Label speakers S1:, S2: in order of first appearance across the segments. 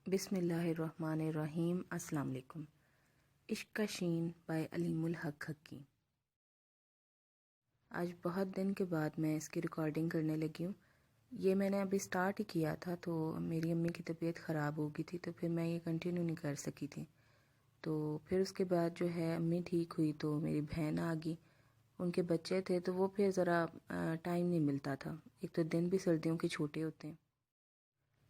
S1: بسم اللہ الرحمن الرحیم۔ السلام علیکم۔ عشق کا شین بائی علیم الحق حقی۔ آج بہت دن کے بعد میں اس کی ریکارڈنگ کرنے لگی ہوں۔ یہ میں نے ابھی سٹارٹ ہی کیا تھا تو میری امی کی طبیعت خراب ہو گئی تھی تو پھر میں یہ کنٹینیو نہیں کر سکی تھی۔ تو پھر اس کے بعد جو ہے امی ٹھیک ہوئی تو میری بہن آ گئی، ان کے بچے تھے تو وہ پھر ذرا ٹائم نہیں ملتا تھا، ایک تو دن بھی سردیوں کے چھوٹے ہوتے ہیں۔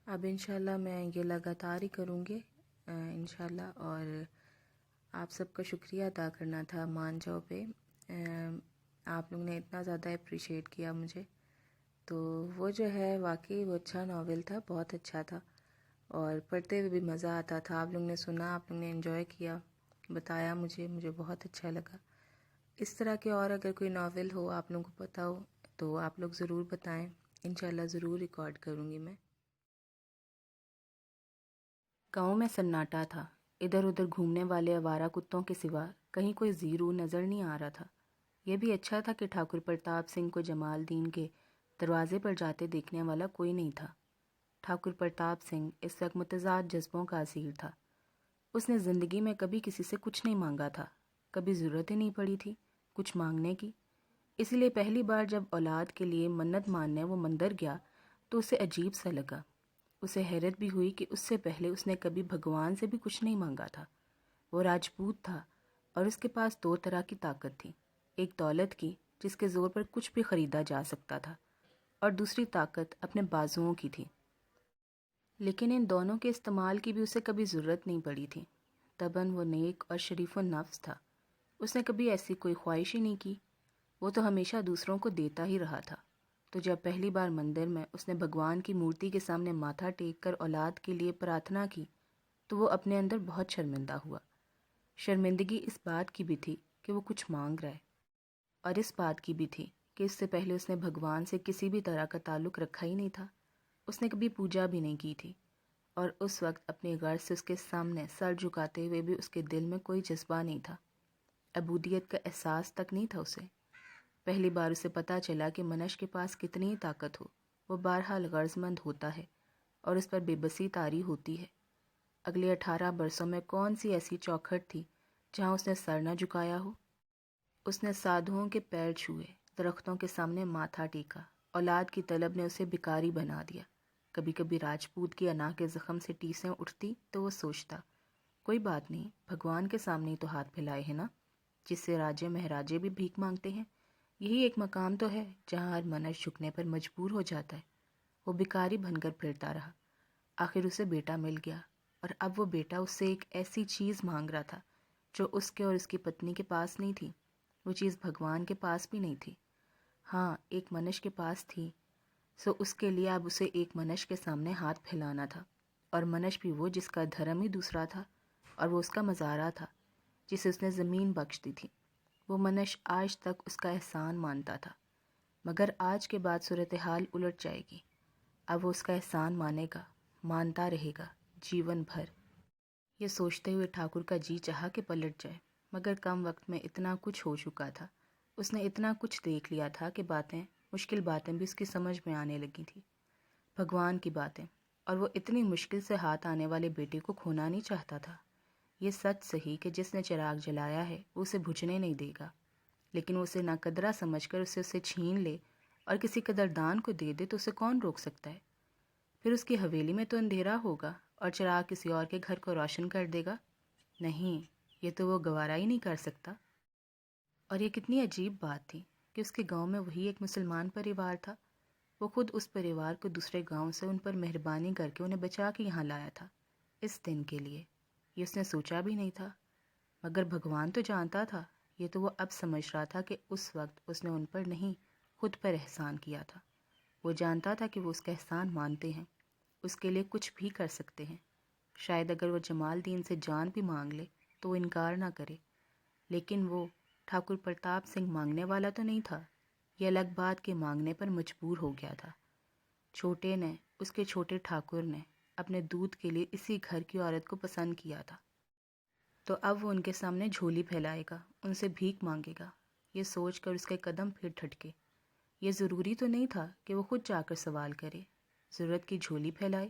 S1: اب انشاءاللہ میں یہ لگاتار ہی کروں گی انشاءاللہ، اور آپ سب کا شکریہ ادا کرنا تھا مان جاؤ پہ۔ آپ لوگوں نے اتنا زیادہ اپریشیٹ کیا مجھے، تو وہ جو ہے واقعی وہ اچھا ناول تھا، بہت اچھا تھا اور پڑھتے ہوئے بھی مزہ آتا تھا۔ آپ لوگوں نے سنا، آپ لوگوں نے انجوائے کیا، بتایا مجھے بہت اچھا لگا۔ اس طرح کے اور اگر کوئی ناول ہو آپ لوگوں کو پتہ ہو تو آپ لوگ ضرور بتائیں، انشاءاللہ ضرور ریکارڈ کروں گی میں۔ گاؤں میں سناٹا تھا، ادھر ادھر گھومنے والے آوارہ کتوں کے سوا کہیں کوئی زیرو نظر نہیں آ رہا تھا۔ یہ بھی اچھا تھا کہ ٹھاکر پرتاپ سنگھ کو جمال دین کے دروازے پر جاتے دیکھنے والا کوئی نہیں تھا۔ ٹھاکر پرتاپ سنگھ اس وقت متضاد جذبوں کا اسیر تھا۔ اس نے زندگی میں کبھی کسی سے کچھ نہیں مانگا تھا، کبھی ضرورت ہی نہیں پڑی تھی کچھ مانگنے کی۔ اسی لیے پہلی بار جب اولاد کے لیے منت ماننے وہ مندر گیا تو اسے عجیب سا لگا۔ اسے حیرت بھی ہوئی کہ اس سے پہلے اس نے کبھی بھگوان سے بھی کچھ نہیں مانگا تھا۔ وہ راجپوت تھا اور اس کے پاس دو طرح کی طاقت تھی، ایک دولت کی جس کے زور پر کچھ بھی خریدا جا سکتا تھا، اور دوسری طاقت اپنے بازوؤں کی تھی۔ لیکن ان دونوں کے استعمال کی بھی اسے کبھی ضرورت نہیں پڑی تھی۔ طبعاً وہ نیک اور شریف النفس تھا، اس نے کبھی ایسی کوئی خواہش ہی نہیں کی، وہ تو ہمیشہ دوسروں کو دیتا ہی رہا تھا۔ تو جب پہلی بار مندر میں اس نے بھگوان کی مورتی کے سامنے ماتھا ٹیک کر اولاد کے لیے پرارتھنا کی تو وہ اپنے اندر بہت شرمندہ ہوا۔ شرمندگی اس بات کی بھی تھی کہ وہ کچھ مانگ رہا ہے، اور اس بات کی بھی تھی کہ اس سے پہلے اس نے بھگوان سے کسی بھی طرح کا تعلق رکھا ہی نہیں تھا، اس نے کبھی پوجا بھی نہیں کی تھی، اور اس وقت اپنی غرض سے اس کے سامنے سر جھکاتے ہوئے بھی اس کے دل میں کوئی جذبہ نہیں تھا، عبودیت کا احساس تک نہیں تھا اسے۔ پہلی بار اسے پتہ چلا کہ منش کے پاس کتنی ہی طاقت ہو، وہ بہرحال غرض مند ہوتا ہے اور اس پر بے بسی طاری ہوتی ہے۔ اگلے 18 برسوں میں کون سی ایسی چوکھٹ تھی جہاں اس نے سر نہ جھکایا ہو؟ اس نے سادھوؤں کے پیر چھوئے، درختوں کے سامنے ماتھا ٹیکا، اولاد کی طلب نے اسے بھکاری بنا دیا۔ کبھی کبھی راجپوت کی انا کے زخم سے ٹیسیں اٹھتی تو وہ سوچتا، کوئی بات نہیں، بھگوان کے سامنے ہی تو ہاتھ پھیلائے ہیں نا، جس سے راجے مہاراجے بھی بھیک مانگتے ہیں، یہی ایک مقام تو ہے جہاں ہر منش جھکنے پر مجبور ہو جاتا ہے۔ وہ بھکاری بن کر پھرتا رہا، آخر اسے بیٹا مل گیا، اور اب وہ بیٹا اس سے ایک ایسی چیز مانگ رہا تھا جو اس کے اور اس کی پتنی کے پاس نہیں تھی۔ وہ چیز بھگوان کے پاس بھی نہیں تھی، ہاں ایک منش کے پاس تھی، سو اس کے لیے اب اسے ایک منش کے سامنے ہاتھ پھیلانا تھا، اور منش بھی وہ جس کا دھرم ہی دوسرا تھا، اور وہ اس کا مزارع تھا جسے اس نے زمین بخش دی تھی۔ وہ منش آج تک اس کا احسان مانتا تھا، مگر آج کے بعد صورتحال الٹ جائے گی۔ اب وہ اس کا احسان مانے گا، مانتا رہے گا جیون بھر۔ یہ سوچتے ہوئے ٹھاکر کا جی چاہا کہ پلٹ جائے، مگر کم وقت میں اتنا کچھ ہو چکا تھا، اس نے اتنا کچھ دیکھ لیا تھا کہ مشکل باتیں بھی اس کی سمجھ میں آنے لگی تھی، بھگوان کی باتیں، اور وہ اتنی مشکل سے ہاتھ آنے والے بیٹے کو کھونا نہیں چاہتا تھا۔ یہ سچ صحیح کہ جس نے چراغ جلایا ہے وہ اسے بجھنے نہیں دے گا، لیکن وہ اسے ناقدرہ سمجھ کر اسے چھین لے اور کسی قدردان کو دے دے تو اسے کون روک سکتا ہے؟ پھر اس کی حویلی میں تو اندھیرا ہوگا اور چراغ کسی اور کے گھر کو روشن کر دے گا۔ نہیں، یہ تو وہ گوارا ہی نہیں کر سکتا۔ اور یہ کتنی عجیب بات تھی کہ اس کے گاؤں میں وہی ایک مسلمان پریوار تھا، وہ خود اس پریوار کو دوسرے گاؤں سے ان پر مہربانی کر کے انہیں بچا کے یہاں لایا تھا اس دن کے لیے۔ یہ اس نے سوچا بھی نہیں تھا، مگر بھگوان تو جانتا تھا۔ یہ تو وہ اب سمجھ رہا تھا کہ اس وقت اس نے ان پر نہیں، خود پر احسان کیا تھا۔ وہ جانتا تھا کہ وہ اس کا احسان مانتے ہیں، اس کے لیے کچھ بھی کر سکتے ہیں، شاید اگر وہ جمال دین سے جان بھی مانگ لے تو وہ انکار نہ کرے، لیکن وہ ٹھاکر پرتاپ سنگھ مانگنے والا تو نہیں تھا۔ یہ الگ بات کہ مانگنے پر مجبور ہو گیا تھا۔ چھوٹے نے، اس کے چھوٹے ٹھاکر نے اپنے دودھ کے لیے اسی گھر کی عورت کو پسند کیا تھا، تو اب وہ ان کے سامنے جھولی پھیلائے گا، ان سے بھیک مانگے گا۔ یہ سوچ کر اس کے قدم پھر ٹھٹکے۔ یہ ضروری تو نہیں تھا کہ وہ خود جا کر سوال کرے، ضرورت کی جھولی پھیلائے۔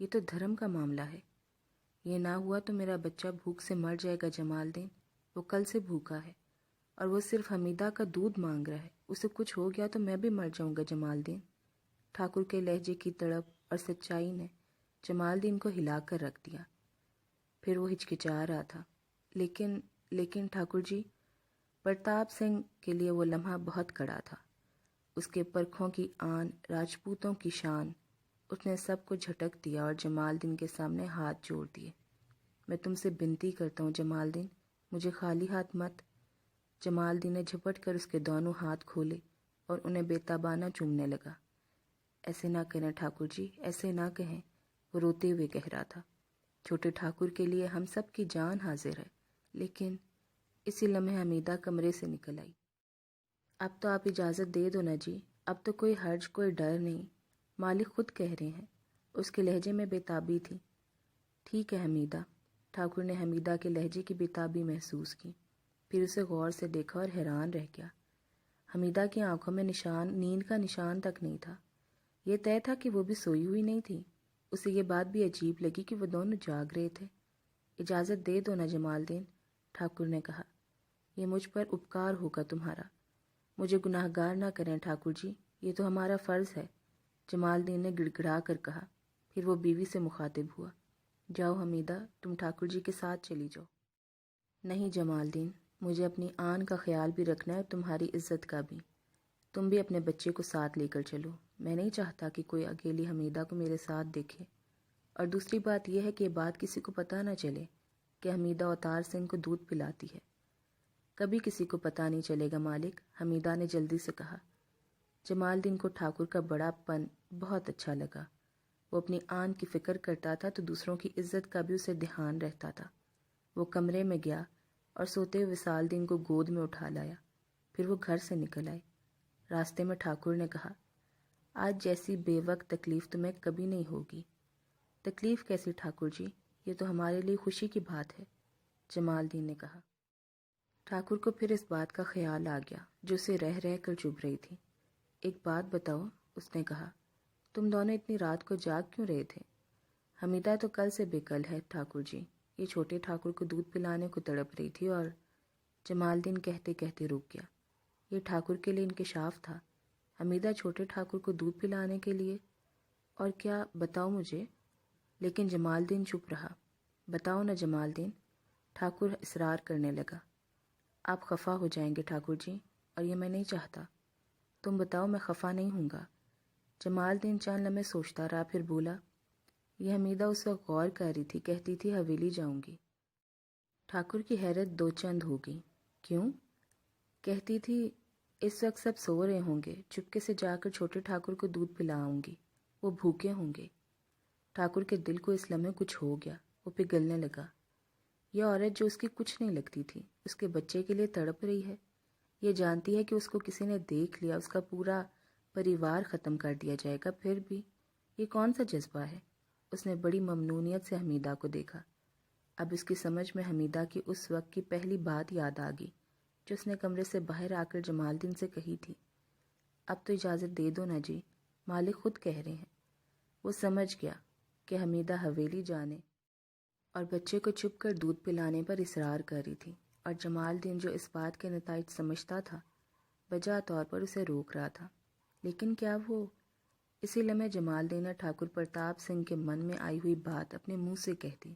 S1: یہ تو دھرم کا معاملہ ہے. یہ نہ ہوا تو میرا بچہ بھوک سے مر جائے گا جمال دین. وہ کل سے بھوکا ہے اور وہ صرف حمیدہ کا دودھ مانگ رہا ہے. اسے کچھ ہو گیا تو میں بھی مر جاؤں گا جمال دین. ٹھاکر کے لہجے کی تڑپ اور سچائی نے جمال دین کو ہلا کر رکھ دیا. پھر وہ ہچکچا رہا تھا. لیکن ٹھاکر جی. پرتاپ سنگھ کے لیے وہ لمحہ بہت کڑا تھا. اس کے پرکھوں کی آن، راجپوتوں کی شان. اس نے سب کو جھٹک دیا اور جمال دین کے سامنے ہاتھ جوڑ دیے. میں تم سے بنتی کرتا ہوں جمال دین، مجھے خالی ہاتھ مت. جمال دین نے جھپٹ کر اس کے دونوں ہاتھ کھولے اور انہیں بے تابانہ چومنے لگا. ایسے نہ کریں ٹھاکر جی، ایسے نہ کہیں، وہ روتے ہوئے کہہ رہا تھا. چھوٹے ٹھاکر کے لیے ہم سب کی جان حاضر ہے. لیکن اسی لمحے حمیدہ کمرے سے نکل آئی. اب تو آپ اجازت دے دو نا جی، اب تو کوئی حرج، کوئی ڈر نہیں. مالک خود کہہ رہے ہیں. اس کے لہجے میں بے تابی تھی. ٹھیک ہے حمیدہ. ٹھاکر نے حمیدہ کے لہجے کی بے تابی محسوس کی. پھر اسے غور سے دیکھا اور حیران رہ گیا. حمیدہ کی آنکھوں میں نیند کا نشان تک نہیں تھا. یہ طے تھا کہ وہ بھی سوئی ہوئی نہیں تھی. اسے یہ بات بھی عجیب لگی کہ وہ دونوں جاگ رہے تھے. اجازت دے دو نا جمال دین، ٹھاکر نے کہا. یہ مجھ پر اپکار ہوگا تمہارا. مجھے گناہ گار نہ کریں ٹھاکر جی، یہ تو ہمارا فرض ہے، جمال دین نے گڑ گڑا کر کہا. پھر وہ بیوی سے مخاطب ہوا. جاؤ حمیدہ، تم ٹھاکر جی کے ساتھ چلی جاؤ. نہیں جمال دین، مجھے اپنی آن کا خیال بھی رکھنا ہے اور تمہاری عزت کا بھی. تم بھی اپنے بچے کو ساتھ لے کر چلو. میں نہیں چاہتا کہ کوئی اکیلی حمیدہ کو میرے ساتھ دیکھے. اور دوسری بات یہ ہے کہ یہ بات کسی کو پتہ نہ چلے کہ حمیدہ اوتار سنگھ کو دودھ پلاتی ہے. کبھی کسی کو پتہ نہیں چلے گا مالک، حمیدہ نے جلدی سے کہا. جمال دین کو ٹھاکر کا بڑا پن بہت اچھا لگا. وہ اپنی آن کی فکر کرتا تھا تو دوسروں کی عزت کا بھی اسے دھیان رہتا تھا. وہ کمرے میں گیا اور سوتے ہوئے وصال دین کو گود میں اٹھا لایا. پھر وہ گھر سے نکل آئے. راستے میں ٹھاکر نے کہا، آج جیسی بے وقت تکلیف تمہیں کبھی نہیں ہوگی. تکلیف کیسی ٹھاکر جی، یہ تو ہمارے لیے خوشی کی بات ہے، جمال دین نے کہا. ٹھاکر کو پھر اس بات کا خیال آ گیا جو اسے رہ رہ کر چبھ رہی تھی. ایک بات بتاؤ، اس نے کہا، تم دونوں اتنی رات کو جاگ کیوں رہے تھے؟ حمیدہ تو کل سے بے کل ہے ٹھاکر جی. یہ چھوٹے ٹھاکر کو دودھ پلانے کو تڑپ رہی تھی. اور جمال دین کہتے کہتے رک گیا. یہ ٹھاکر کے لیے انکشاف تھا. حمیدہ چھوٹے ٹھاکر کو دودھ پلانے کے لیے؟ اور کیا؟ بتاؤ مجھے. لیکن جمال دین چپ رہا. بتاؤ نا جمال دین، ٹھاکر اصرار کرنے لگا. آپ خفا ہو جائیں گے ٹھاکر جی، اور یہ میں نہیں چاہتا. تم بتاؤ، میں خفا نہیں ہوں گا. جمال دین چند لمحے سوچتا رہا، پھر بولا. یہ حمیدہ اس وقت غور کر رہی تھی، کہتی تھی حویلی جاؤں گی. ٹھاکر کی حیرت دو چند ہو گئی. کیوں؟ کہتی تھی اس وقت سب سو رہے ہوں گے، چپکے سے جا کر چھوٹے ٹھاکر کو دودھ پلاؤں گی، وہ بھوکے ہوں گے. ٹھاکر کے دل کو اس لمحے کچھ ہو گیا. وہ پگھلنے لگا. یہ عورت جو اس کی کچھ نہیں لگتی تھی، اس کے بچے کے لیے تڑپ رہی ہے. یہ جانتی ہے کہ اس کو کسی نے دیکھ لیا، اس کا پورا پریوار ختم کر دیا جائے گا. پھر بھی یہ کون سا جذبہ ہے؟ اس نے بڑی ممنونیت سے حمیدہ کو دیکھا. اب اس کی سمجھ میں حمیدہ کی اس وقت کی پہلی بات یاد آ گئی جو اس نے کمرے سے باہر آ کر جمال دین سے کہی تھی. اب تو اجازت دے دو نا جی، مالک خود کہہ رہے ہیں. وہ سمجھ گیا کہ حمیدہ حویلی جانے اور بچے کو چھپ کر دودھ پلانے پر اصرار کر رہی تھی، اور جمال دین جو اس بات کے نتائج سمجھتا تھا بجا طور پر اسے روک رہا تھا. لیکن کیا وہ؟ اسی لمحے جمال دین نے ٹھاکر پرتاپ سنگھ کے من میں آئی ہوئی بات اپنے منہ سے کہہ دی.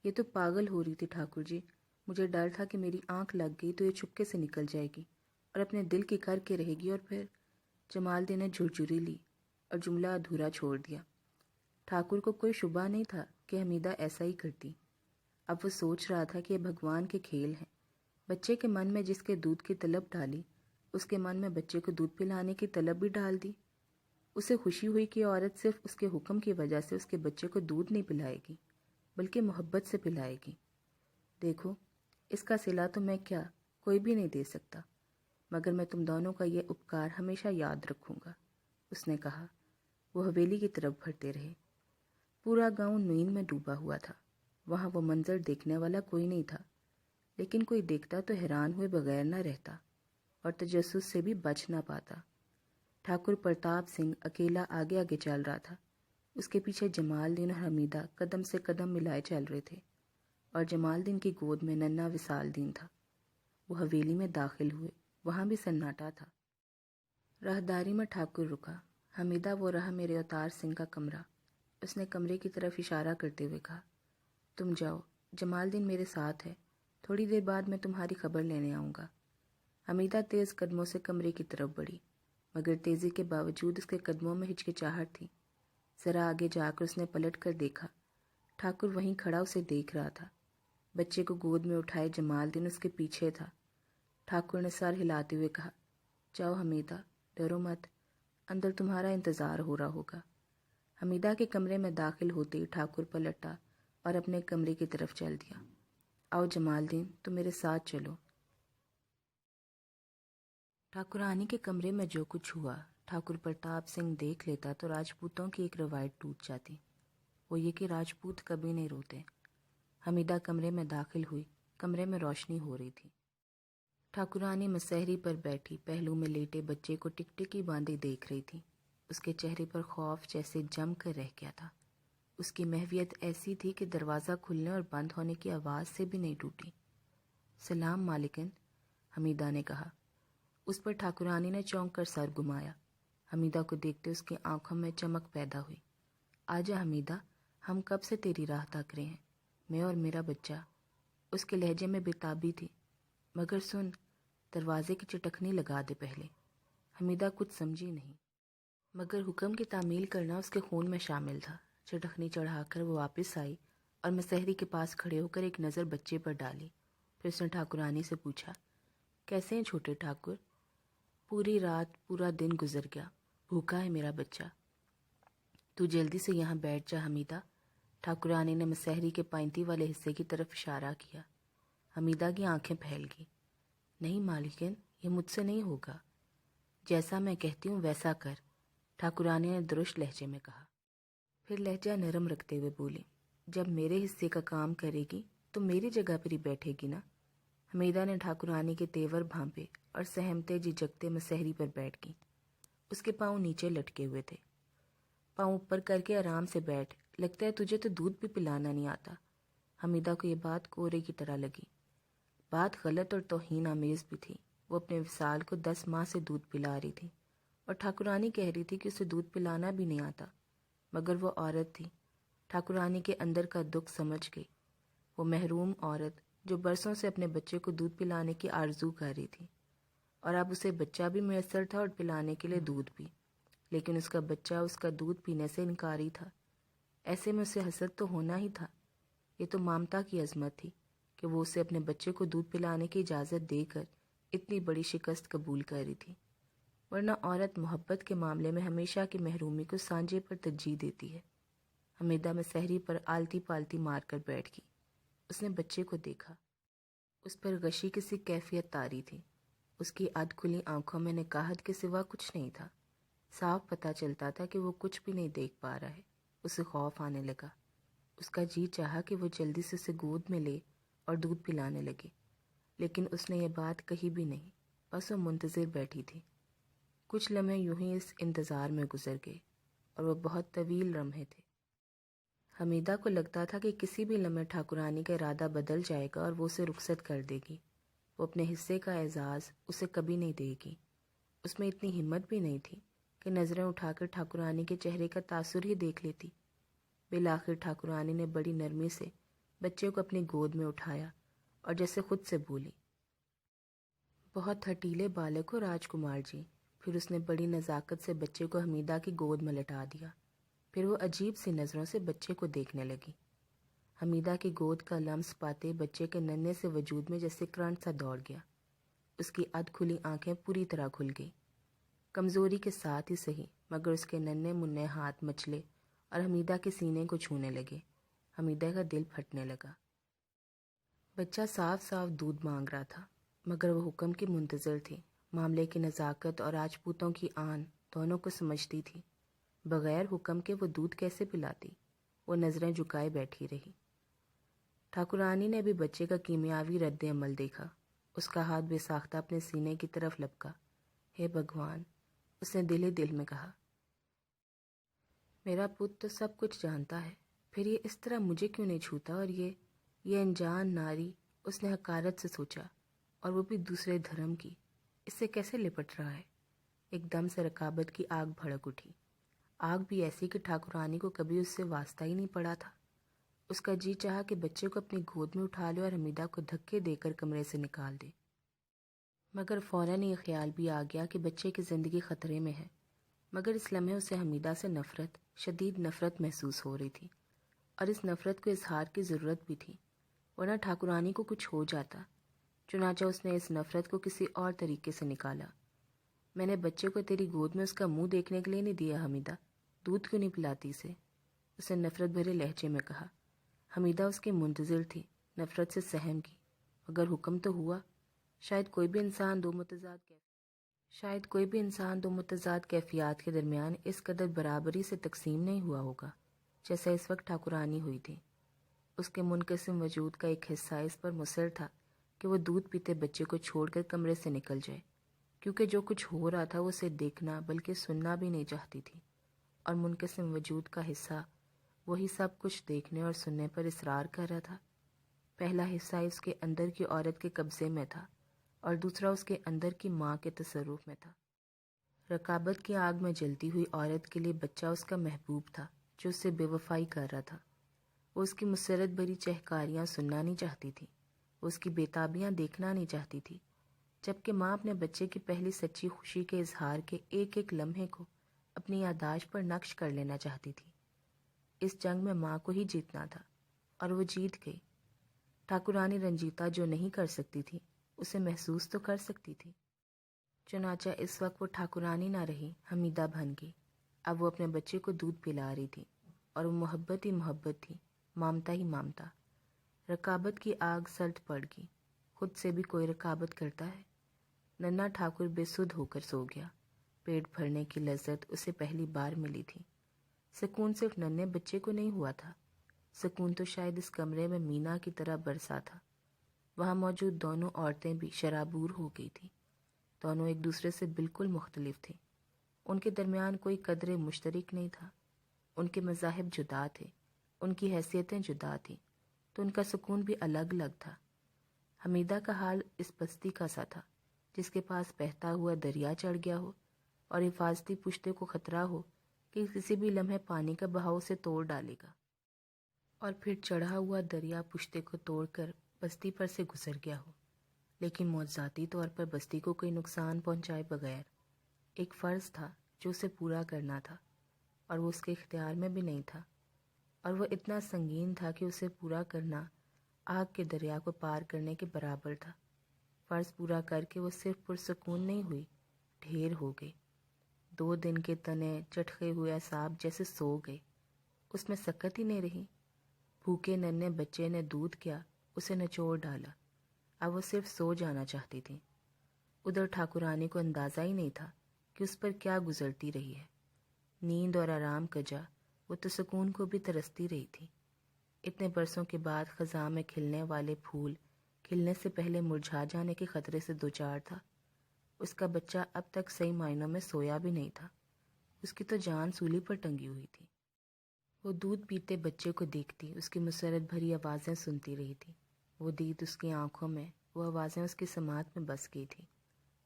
S1: یہ تو پاگل ہو رہی تھی ٹھاکر جی. مجھے ڈر تھا کہ میری آنکھ لگ گئی تو یہ چپکے سے نکل جائے گی اور اپنے دل کی کر کے رہے گی. اور پھر جمال دین نے جھرجھری لی اور جملہ ادھورا چھوڑ دیا. ٹھاکر کو کوئی شبہ نہیں تھا کہ حمیدہ ایسا ہی کرتی. اب وہ سوچ رہا تھا کہ یہ بھگوان کے کھیل ہیں. بچے کے من میں جس کے دودھ کی طلب ڈالی، اس کے من میں بچے کو دودھ پلانے کی طلب بھی ڈال دی. اسے خوشی ہوئی کہ عورت صرف اس کے حکم کی وجہ سے اس کے بچے کو دودھ نہیں پلائے گی، بلکہ محبت سے پلائے گی. دیکھو، اس کا صلہ تو میں کیا کوئی بھی نہیں دے سکتا، مگر میں تم دونوں کا یہ اپکار ہمیشہ یاد رکھوں گا، اس نے کہا. وہ حویلی کی طرف بڑھتے رہے. پورا گاؤں نیند میں ڈوبا ہوا تھا. وہاں وہ منظر دیکھنے والا کوئی نہیں تھا، لیکن کوئی دیکھتا تو حیران ہوئے بغیر نہ رہتا اور تجسس سے بھی بچ نہ پاتا. ٹھاکر پرتاپ سنگھ اکیلا آگے آگے چل رہا تھا. اس کے پیچھے جمال دین اور حمیدہ قدم سے قدم ملائے چل رہے تھے، اور جمال دین کی گود میں ننھا وصال دین تھا۔ وہ حویلی میں داخل ہوئے، وہاں بھی سناٹا تھا۔ راہداری میں ٹھاکر رکا۔ حمیدہ، وہ رہا میرے اوتار سنگھ کا کمرہ۔ اس نے کمرے کی طرف اشارہ کرتے ہوئے کہا، تم جاؤ، جمال دین میرے ساتھ ہے، تھوڑی دیر بعد میں تمہاری خبر لینے آؤں گا۔ حمیدہ تیز قدموں سے کمرے کی طرف بڑھی، مگر تیزی کے باوجود اس کے قدموں میں ہچکچاہٹ تھی۔ ذرا آگے جا کر اس نے پلٹ کر دیکھا، ٹھاکر وہیں کھڑا اسے دیکھ رہا تھا۔ بچے کو گود میں اٹھائے جمال دین اس کے پیچھے تھا۔ ٹھاکر نے سر ہلاتے ہوئے کہا، جاؤ حمیدہ، ڈرو مت، اندر تمہارا انتظار ہو رہا ہوگا۔ حمیدہ کے کمرے میں داخل ہوتے ہی ٹھاکر پلٹا اور اپنے کمرے کی طرف چل دیا۔ آؤ جمال دین، تم میرے ساتھ چلو۔ ٹھاکرانی کے کمرے میں جو کچھ ہوا ٹھاکر پرتاپ سنگھ دیکھ لیتا تو راجپوتوں کی ایک روایت ٹوٹ جاتی، وہ یہ کہ راجپوت کبھی نہیں روتے۔ حمیدہ کمرے میں داخل ہوئی، کمرے میں روشنی ہو رہی تھی۔ ٹھاکرانی مسحری پر بیٹھی پہلو میں لیٹے بچے کو ٹکٹکی باندھی دیکھ رہی تھی۔ اس کے چہرے پر خوف جیسے جم کر رہ گیا تھا۔ اس کی محویت ایسی تھی کہ دروازہ کھلنے اور بند ہونے کی آواز سے بھی نہیں ٹوٹی۔ سلام مالکن، حمیدہ نے کہا۔ اس پر ٹھاکرانی نے چونک کر سر گھمایا۔ حمیدہ کو دیکھتے اس کی آنکھوں میں چمک پیدا ہوئی۔ آجا حمیدہ، ہم کب سے تیری راہ تاک رہے ہیں، میں اور میرا بچہ۔ اس کے لہجے میں بےتابی تھی۔ مگر سن، دروازے کی چٹکنی لگا دے پہلے۔ حمیدہ کچھ سمجھی نہیں، مگر حکم کی تعمیل کرنا اس کے خون میں شامل تھا۔ چٹکنی چڑھا کر وہ واپس آئی اور مسحری کے پاس کھڑے ہو کر ایک نظر بچے پر ڈالی۔ پھر اس نے ٹھاکرانی سے پوچھا، کیسے ہیں چھوٹے ٹھاکر؟ پوری رات پورا دن گزر گیا، بھوکا ہے میرا بچہ۔ تو جلدی سے یہاں بیٹھ جا حمیدہ۔ ٹھاکرانی نے مسحری کے پائنتی والے حصے کی طرف اشارہ کیا۔ حمیدہ کی آنکھیں پھیل گئیں۔ نہیں مالکن، یہ مجھ سے نہیں ہوگا۔ جیسا میں کہتی ہوں ویسا کر، ٹھاکرانی نے درست لہجے میں کہا۔ پھر لہجہ نرم رکھتے ہوئے بولی، جب میرے حصے کا کام کرے گی تو میری جگہ پر ہی بیٹھے گی نا۔ حمیدہ نے ٹھاکرانی کے تیور بھانپے اور سہمتے جھجکتے مسحری پر بیٹھ گئی۔ اس کے پاؤں نیچے لٹکے ہوئے تھے۔ پاؤں اوپر کر کے آرام سے بیٹھ، لگتا ہے تجھے تو دودھ بھی پلانا نہیں آتا۔ حمیدہ کو یہ بات کوڑے کی طرح لگی۔ بات غلط اور توہین آمیز بھی تھی۔ وہ اپنے وصال کو 10 ماہ سے دودھ پلا رہی تھی، اور ٹھاکرانی کہہ رہی تھی کہ اسے دودھ پلانا بھی نہیں آتا۔ مگر وہ عورت تھی، ٹھاکرانی کے اندر کا دکھ سمجھ گئی۔ وہ محروم عورت جو برسوں سے اپنے بچے کو دودھ پلانے کی آرزو کر رہی تھی، اور اب اسے بچہ بھی میسر تھا اور پلانے کے لیے دودھ بھی، لیکن اس کا بچہ اس کا دودھ پینے سے انکاری تھا۔ ایسے میں اسے حسد تو ہونا ہی تھا۔ یہ تو ممتا کی عظمت تھی کہ وہ اسے اپنے بچے کو دودھ پلانے کی اجازت دے کر اتنی بڑی شکست قبول کر رہی تھی، ورنہ عورت محبت کے معاملے میں ہمیشہ کی محرومی کو سانجے پر ترجیح دیتی ہے۔ حمیدہ مسحری پر آلتی پالتی مار کر بیٹھ گئی۔ اس نے بچے کو دیکھا، اس پر غشی کسی کیفیت طاری تھی۔ اس کی ادھ کھلی آنکھوں میں نکاہت کے سوا کچھ نہیں تھا۔ صاف پتہ چلتا تھا کہ وہ کچھ بھی نہیں دیکھ پا رہا ہے۔ اسے خوف آنے لگا۔ اس کا جی چاہا کہ وہ جلدی سے اسے گود میں لے اور دودھ پلانے لگے، لیکن اس نے یہ بات کہی بھی نہیں، بس وہ منتظر بیٹھی تھی۔ کچھ لمحے یوں ہی اس انتظار میں گزر گئے، اور وہ بہت طویل لمحے تھے۔ حمیدہ کو لگتا تھا کہ کسی بھی لمحے ٹھاکرانی کا ارادہ بدل جائے گا اور وہ اسے رخصت کر دے گی۔ وہ اپنے حصے کا اعزاز اسے کبھی نہیں دے گی۔ اس میں اتنی ہمت بھی نہیں تھی کہ نظریں اٹھا کر ٹھاکرانی کے چہرے کا تاثر ہی دیکھ لیتی۔ بالآخر ٹھاکرانی نے بڑی نرمی سے بچے کو اپنی گود میں اٹھایا اور جیسے خود سے بولی، بہت ہٹیلے بالک ہو راجکمار جی۔ پھر اس نے بڑی نزاکت سے بچے کو حمیدہ کی گود میں لٹا دیا۔ پھر وہ عجیب سی نظروں سے بچے کو دیکھنے لگی۔ حمیدہ کی گود کا لمس پاتے بچے کے ننھے سے وجود میں جیسے کرنٹ سا دوڑ گیا۔ اس کی ادھ کھلی آنکھیں پوری طرح کھل گئی، کمزوری کے ساتھ ہی صحیح، مگر اس کے ننھے منھے ہاتھ مچلے اور حمیدہ کے سینے کو چھونے لگے۔ حمیدہ کا دل پھٹنے لگا۔ بچہ صاف صاف دودھ مانگ رہا تھا، مگر وہ حکم کی منتظر تھی۔ معاملے کی نزاکت اور راجپوتوں کی آن دونوں کو سمجھتی تھی۔ بغیر حکم کے وہ دودھ کیسے پلاتی؟ وہ نظریں جھکائے بیٹھی رہی۔ ٹھاکرانی نے بھی بچے کا کیمیاوی رد عمل دیکھا۔ اس کا ہاتھ بے ساختہ اپنے سینے کی طرف لپکا۔ ہے بھگوان، اس نے دل ہی دل میں کہا۔ میرا پت تو سب کچھ جانتا ہے، پھر یہ اس طرح مجھے کیوں نہیں چھوتا؟ اور یہ انجان ناری، اس نے حقارت سے سوچا، اور وہ بھی دوسرے دھرم کی، اس سے کیسے لپٹ رہا ہے؟ ایک دم سے رکابت کی آگ بھڑک اٹھی، آگ بھی ایسی کہ ٹھاکرانی کو کبھی اس سے واسطہ ہی نہیں پڑا تھا۔ اس کا جی چاہا کہ بچے کو اپنی گود میں اٹھا لے اور حمیدہ کو دھکے دے کر کمرے سے نکال دے، مگر فوراً یہ خیال بھی آ گیا کہ بچے کی زندگی خطرے میں ہے۔ مگر اس لمحے اسے حمیدہ سے نفرت، شدید نفرت محسوس ہو رہی تھی، اور اس نفرت کو اظہار کی ضرورت بھی تھی، ورنہ ٹھاکرانی کو کچھ ہو جاتا۔ چنانچہ اس نے اس نفرت کو کسی اور طریقے سے نکالا۔ میں نے بچے کو تیری گود میں اس کا منہ دیکھنے کے لیے نہیں دیا حمیدہ، دودھ کیوں نہیں پلاتی اسے؟ اسے نفرت بھرے لہجے میں کہا۔ حمیدہ اس کی منتظر تھی، نفرت سے سہم کی، مگر حکم تو ہوا۔ شاید کوئی بھی انسان دو متضاد کیفیات کے درمیان اس قدر برابری سے تقسیم نہیں ہوا ہوگا جیسا اس وقت ٹھاکرانی ہوئی تھی۔ اس کے منقسم وجود کا ایک حصہ اس پر مصر تھا کہ وہ دودھ پیتے بچے کو چھوڑ کر کمرے سے نکل جائے، کیونکہ جو کچھ ہو رہا تھا وہ اسے دیکھنا بلکہ سننا بھی نہیں چاہتی تھی، اور منقسم وجود کا حصہ وہی سب کچھ دیکھنے اور سننے پر اصرار کر رہا تھا۔ پہلا حصہ اس کے اندر کی عورت کے قبضے میں تھا، اور دوسرا اس کے اندر کی ماں کے تصرف میں تھا۔ رکابت کی آگ میں جلتی ہوئی عورت کے لیے بچہ اس کا محبوب تھا جو اس سے بے وفائی کر رہا تھا۔ وہ اس کی مسرت بھری چہکاریاں سننا نہیں چاہتی تھی، وہ اس کی بےتابیاں دیکھنا نہیں چاہتی تھی، جبکہ ماں اپنے بچے کی پہلی سچی خوشی کے اظہار کے ایک ایک لمحے کو اپنی یادداشت پر نقش کر لینا چاہتی تھی۔ اس جنگ میں ماں کو ہی جیتنا تھا، اور وہ جیت گئی۔ ٹھاکرانی رنجیتا جو نہیں کر سکتی تھی اسے محسوس تو کر سکتی تھی۔ چنانچہ اس وقت وہ ٹھاکرانی نہ رہی، حمیدہ بن گئی۔ اب وہ اپنے بچے کو دودھ پلا رہی تھی، اور وہ محبت ہی محبت تھی، مامتا ہی مامتا۔ رکابت کی آگ سلٹ پڑ گئی۔ خود سے بھی کوئی رکابت کرتا ہے؟ ننھا ٹھاکر بے سدھ ہو کر سو گیا۔ پیٹ بھرنے کی لذت اسے پہلی بار ملی تھی۔ سکون صرف ننھے بچے کو نہیں ہوا تھا، سکون تو شاید اس کمرے میں مینا کی طرح برسا تھا۔ وہاں موجود دونوں عورتیں بھی شرابور ہو گئی تھیں، دونوں ایک دوسرے سے بالکل مختلف تھیں۔ ان کے درمیان کوئی قدر مشترک نہیں تھا، ان کے مذاہب جدا تھے، ان کی حیثیتیں جدا تھیں، تو ان کا سکون بھی الگ الگ تھا۔ حمیدہ کا حال اس بستی کا سا تھا جس کے پاس بہتا ہوا دریا چڑھ گیا ہو، اور حفاظتی پشتے کو خطرہ ہو کہ کسی بھی لمحے پانی کا بہاؤ سے توڑ ڈالے گا، اور پھر چڑھا ہوا دریا پشتے کو توڑ کر بستی پر سے گزر گیا ہو، لیکن معجزاتی طور پر بستی کو کوئی نقصان پہنچائے بغیر۔ ایک فرض تھا جو اسے پورا کرنا تھا، اور وہ اس کے اختیار میں بھی نہیں تھا، اور وہ اتنا سنگین تھا کہ اسے پورا کرنا آگ کے دریا کو پار کرنے کے برابر تھا۔ فرض پورا کر کے وہ صرف پرسکون نہیں ہوئی، ڈھیر ہو گئی۔ 2 دن کے تنے چٹخے ہوئے اعصاب جیسے سو گئے، اس میں سکت ہی نہیں رہی۔ بھوکے ننھے بچے نے دودھ کیا اسے نچوڑ ڈالا، اب وہ صرف سو جانا چاہتی تھی۔ ادھر ٹھاکرانی کو اندازہ ہی نہیں تھا کہ اس پر کیا گزرتی رہی ہے۔ نیند اور آرام کجا، وہ تو سکون کو بھی ترستی رہی تھی۔ اتنے برسوں کے بعد خزاں میں کھلنے والے پھول کھلنے سے پہلے مرجھا جانے کے خطرے سے دوچار تھا۔ اس کا بچہ اب تک صحیح معنوں میں سویا بھی نہیں تھا، اس کی تو جان سولی پر ٹنگی ہوئی تھی۔ وہ دودھ پیتے بچے کو دیکھتی، اس کی مسرت بھری آوازیں سنتی رہی تھی۔ وہ دید اس کی آنکھوں میں، وہ آوازیں اس کی سماعت میں بس گئی تھی۔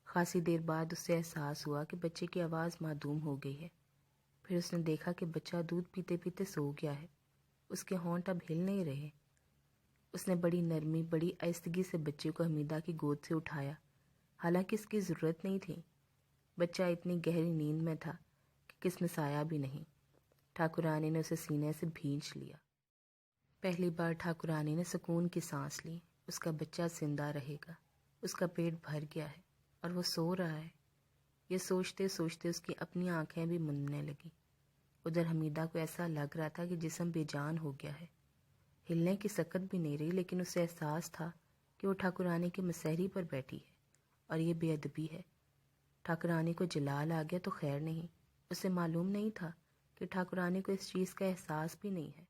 S1: خاصی دیر بعد اسے احساس ہوا کہ بچے کی آواز معدوم ہو گئی ہے۔ پھر اس نے دیکھا کہ بچہ دودھ پیتے پیتے سو گیا ہے، اس کے ہونٹ اب ہل نہیں رہے۔ اس نے بڑی نرمی، بڑی آہستگی سے بچے کو حمیدہ کی گود سے اٹھایا، حالانکہ اس کی ضرورت نہیں تھی۔ بچہ اتنی گہری نیند میں تھا کہ کس نے سایا بھی نہیں۔ ٹھاکرانی نے اسے سینے سے بھینچ لیا۔ پہلی بار ٹھاکرانی نے سکون کی سانس لی، اس کا بچہ زندہ رہے گا، اس کا پیٹ بھر گیا ہے، اور وہ سو رہا ہے۔ یہ سوچتے سوچتے اس کی اپنی آنکھیں بھی مننے لگیں۔ ادھر حمیدہ کو ایسا لگ رہا تھا کہ جسم بے جان ہو گیا ہے، ہلنے کی سکت بھی نہیں رہی، لیکن اسے احساس تھا کہ وہ ٹھاکرانی کی مسہری پر بیٹھی ہے، اور یہ بے ادبی ہے۔ ٹھاکرانی کو جلال آ گیا تو خیر نہیں، اسے معلوم نہیں تھا کہ ٹھاکرانی کو اس چیز کا احساس بھی نہیں ہے۔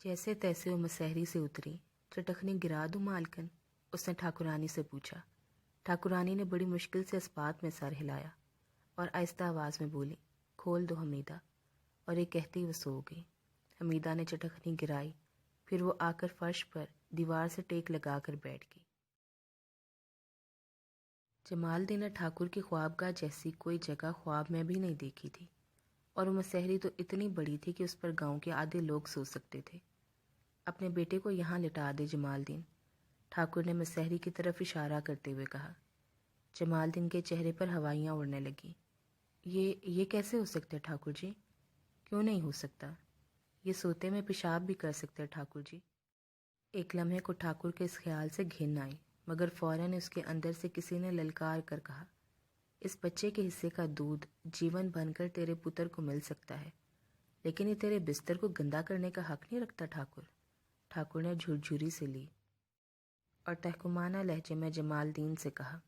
S1: جیسے تیسے وہ مسہری سے اتری۔ چٹخنی گرا دوں مالکن؟ اس نے ٹھاکرانی سے پوچھا۔ ٹھاکرانی نے بڑی مشکل سے اس بات میں سر ہلایا اور آہستہ آواز میں بولی، کھول دو حمیدہ، اور یہ کہتے ہی وہ سو گئی۔ حمیدہ نے چٹخنی گرائی، پھر وہ آ کر فرش پر دیوار سے ٹیک لگا کر بیٹھ گئی۔ جمال الدین نے ٹھاکر کی خوابگاہ جیسی کوئی جگہ خواب میں بھی نہیں دیکھی تھی، اور وہ مسحری تو اتنی بڑی تھی کہ اس پر گاؤں کے آدھے لوگ سو سکتے تھے۔ اپنے بیٹے کو یہاں لٹا دے جمال الدین، ٹھاکر نے مسحری کی طرف اشارہ کرتے ہوئے کہا۔ جمال الدین کے چہرے پر ہوائیاں اڑنے لگیں۔ یہ کیسے ہو سکتا ہے ٹھاکر جی؟ کیوں نہیں ہو سکتا؟ یہ سوتے میں پیشاب بھی کر سکتے ٹھاکر جی۔ ایک لمحے کو ٹھاکر کے اس خیال سے گھن آئی، مگر فوراً اس کے اندر سے کسی نے للکار کر کہا، اس بچے کے حصے کا دودھ جیون بن کر تیرے پتر کو مل سکتا ہے، لیکن یہ تیرے بستر کو گندا کرنے کا حق نہیں رکھتا ٹھاکر۔ ٹھاکر نے جھرجھری سے لی اور تحکمانہ لہجے میں جمال الدین سے کہا،